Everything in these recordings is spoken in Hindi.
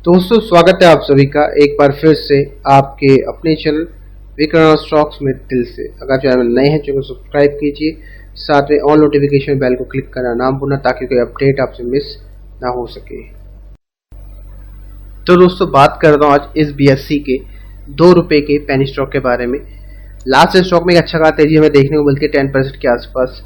दोस्तों स्वागत है आप सभी का एक बार फिर से आपके अपने चैनल विक्रम स्टॉक्स में दिल से। अगर चैनल नए हैं चैनल को सब्सक्राइब कीजिए, साथ में ऑल नोटिफिकेशन बेल को क्लिक करना ना भूलना ताकि कोई अपडेट आपसे मिस ना हो सके। तो दोस्तों बात करता हूँ आज इस BSE के 2 रुपये के पेनी स्टॉक के बारे में। लास्ट स्टॉक में एक अच्छा खासा तेजी हमें देखने को मिलती है 10% के आसपास।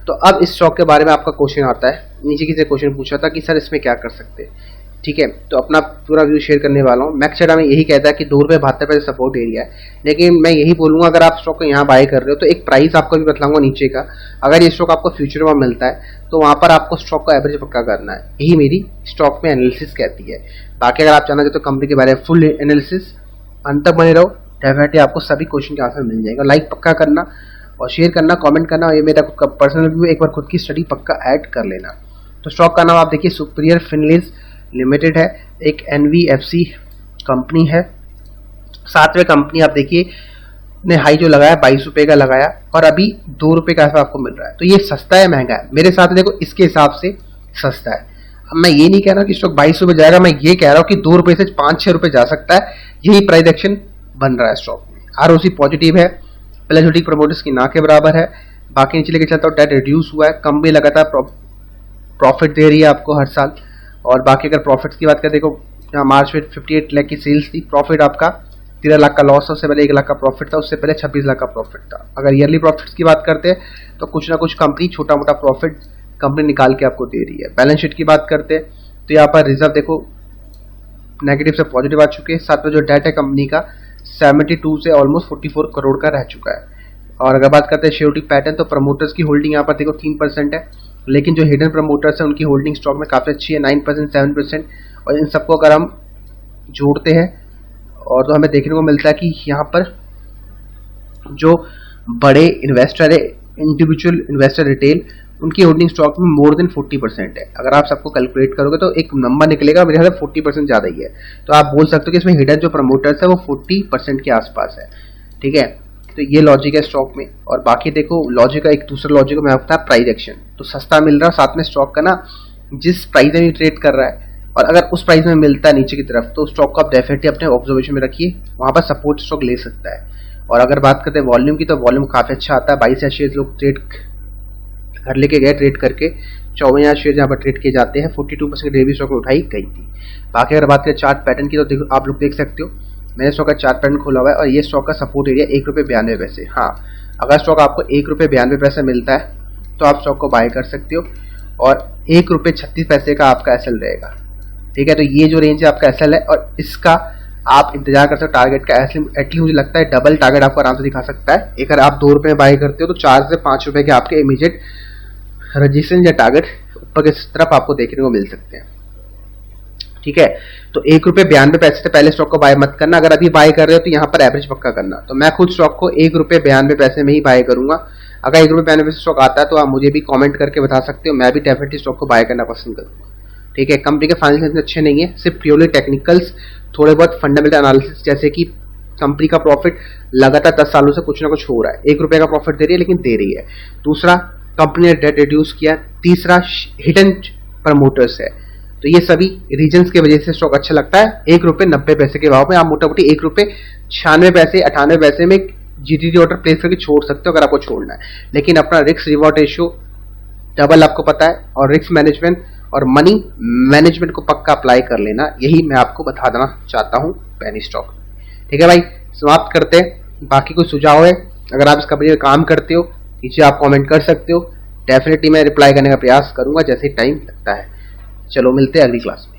तो अब इस स्टॉक के बारे में आपका क्वेश्चन आता है, नीचे किसी क्वेश्चन पूछा था कि सर इसमें क्या कर सकते हैं। ठीक है, तो अपना पूरा व्यू शेयर करने वाला हूँ। मैक्सवेडा में यही कहता है कि ₹2.72 सपोर्ट एरिया है, लेकिन मैं यही बोलूँगा अगर आप स्टॉक को यहाँ बाय कर रहे हो तो एक प्राइस आपको भी बतलाऊंगा नीचे का। अगर ये स्टॉक आपको फ्यूचर में मिलता है तो वहाँ पर आपको स्टॉक को एवरेज पक्का करना है, यही मेरी स्टॉक में एनालिसिस कहती है। बाकी अगर आप जानना चाहते हो कंपनी के बारे में फुल एनालिसिस, अंत तक बने रहो, डेफिनेटली आपको सभी क्वेश्चन के आंसर मिल जाएगा। लाइक पक्का करना और शेयर करना, कमेंट करना, ये मेरा खुद का पर्सनल व्यू, एक बार खुद की स्टडी पक्का ऐड कर लेना। तो स्टॉक का नाम आप देखिए सुपीरियर फिनलेस लिमिटेड है, एक NVFC कंपनी है। 7वें कंपनी आप देखिए ने हाई जो लगाया 22 रुपये का लगाया और अभी 2 रुपये का ऐसा आपको मिल रहा है। तो ये सस्ता है महंगा है? मेरे साथ देखो इसके हिसाब से सस्ता है। अब मैं ये नहीं कह रहा कि स्टॉक 22 रुपये जाएगा, मैं ये कह रहा हूँ कि 2 रुपये से 5-6 रुपये जा सकता है। यही प्राइस एक्शन बन रहा है स्टॉक में। ROC पॉजिटिव है, प्लस प्रमोटर्स की ना के बराबर है। बाकी नीचे लेके चलता हूँ, डेट रिड्यूस हुआ है, कंपनी लगातार प्रॉफिट दे रही है आपको हर साल। और बाकी अगर प्रॉफिट्स की बात करें, देखो यहाँ मार्च में 58 लाख की सेल्स थी, प्रॉफिट आपका 13 लाख का लॉस था, उससे पहले 1 लाख का प्रॉफिट था, उससे पहले 26 लाख का प्रॉफिट था। अगर ईयरली प्रॉफिट्स की बात करते हैं तो कुछ ना कुछ कंपनी छोटा मोटा प्रॉफिट कंपनी निकाल के आपको दे रही है। बैलेंस शीट की बात करते हैं तो यहाँ पर रिजर्व देखो नेगेटिव से पॉजिटिव आ चुके हैं। साथ में जो डेट है कंपनी का 72 से ऑलमोस्ट 44 करोड़ का रह चुका है। और अगर बात करते हैं शेयरहोल्डिंग पैटर्न तो प्रमोटर्स की होल्डिंग यहाँ पर देखो 3% है, लेकिन जो हिडन प्रमोटर्स हैं उनकी होल्डिंग स्टॉक में काफ़ी अच्छी है, 9%, 7%। और इन सबको अगर हम जोड़ते हैं और तो हमें देखने को मिलता है कि यहाँ पर जो बड़े इन्वेस्टर है, इंडिविजुअल इन्वेस्टर रिटेल, उनकी होल्डिंग स्टॉक में मोर देन 40% है। अगर आप सबको कैलकुलेट करोगे तो एक नंबर निकलेगा, मेरे ख्याल से 40% ज़्यादा ही है। तो आप बोल सकते हो कि इसमें हिडन जो प्रमोटर्स है वो 40% के आसपास है। ठीक है, तो ये लॉजिक है स्टॉक में। और बाकी देखो लॉजिक का एक दूसरा लॉजिक में आता है प्राइस एक्शन। तो सस्ता मिल रहा है, साथ में स्टॉक का ना जिस प्राइस में ट्रेड कर रहा है, और अगर उस प्राइस में मिलता है नीचे की तरफ तो स्टॉक को आप डेफिनेटली अपने ऑब्जर्वेशन में रखिए, वहाँ पर सपोर्ट स्टॉक ले सकता है। और अगर बात करते हैं वॉल्यूम की तो वॉल्यूम काफ़ी अच्छा आता है। 22,000 शेयर लोग ट्रेड घर लेके गए, ट्रेड करके 54,000 शेयर यहाँ पर ट्रेड किए जाते हैं। 42% डेली स्टॉक में उठाई गई थी। बाकी अगर बात करें चार्ट पैटर्न की तो देखो आप लोग देख सकते हो, मैंने स्टॉक का चार्ट पैटर्न खोला हुआ है और ये स्टॉक का सपोर्ट एरिया ₹1.92। हाँ, अगर स्टॉक आपको ₹1.92 मिलता है तो आप स्टॉक को बाय कर सकते हो और ₹1.36 का आपका SL रहेगा। ठीक है, तो ये जो रेंज है आपका SL है और इसका आप इंतजार कर सकते हो टारगेट का। एटलीस्ट मुझे लगता है डबल टारगेट आपको आराम से दिखा सकता है। अगर आप 2 रुपये में बाय करते हो तो 4 से 5 रुपये के आपके इमीडिएट रजिस्ट्रेशन या टारगेट ऊपर की तरफ आपको देखने को मिल सकते हैं। ठीक है, तो ₹1.92 से पहले स्टॉक को बाय मत करना। अगर अभी बाय कर रहे हो तो यहाँ पर एवरेज पक्का करना। तो मैं खुद स्टॉक को ₹1.92 में ही बाय करूंगा। अगर ₹1.92 से स्टॉक आता है तो आप मुझे भी कमेंट करके बता सकते हो, मैं भी डेफिनेटली स्टॉक को बाय करना पसंद करूंगा। ठीक है, कंपनी के फाइनेंशियल अच्छे नहीं है, सिर्फ प्योरली टेक्निकल्स, थोड़े बहुत फंडामेंटल एनालिसिस, जैसे कि कंपनी का प्रॉफिट लगातार 10 सालों से कुछ ना कुछ हो रहा है। ₹1 का प्रॉफिट दे रही है लेकिन दे रही है। दूसरा, कंपनी ने डेट रिड्यूस किया। तीसरा, हिडन प्रमोटर्स है। तो ये सभी रीजंस की वजह से स्टॉक अच्छा लगता है। ₹1.90 के भाव में आप मोटा मोटी ₹1.96, 98 में GTT ऑर्डर प्लेस करके छोड़ सकते हो अगर आपको छोड़ना है। लेकिन अपना रिस्क रिवॉर्ड रेशियो डबल आपको पता है और रिस्क मैनेजमेंट और मनी मैनेजमेंट को पक्का अप्लाई कर लेना, यही मैं आपको बता देना चाहता हूँ पेनी स्टॉक। ठीक है भाई, समाप्त करते हैं। बाकी कोई सुझाव है, अगर आप इस कंपनी में काम करते हो नीचे आप कमेंट कर सकते हो, डेफिनेटली मैं रिप्लाई करने का प्रयास करूंगा जैसे टाइम लगता है। चलो मिलते हैं अगली क्लास में।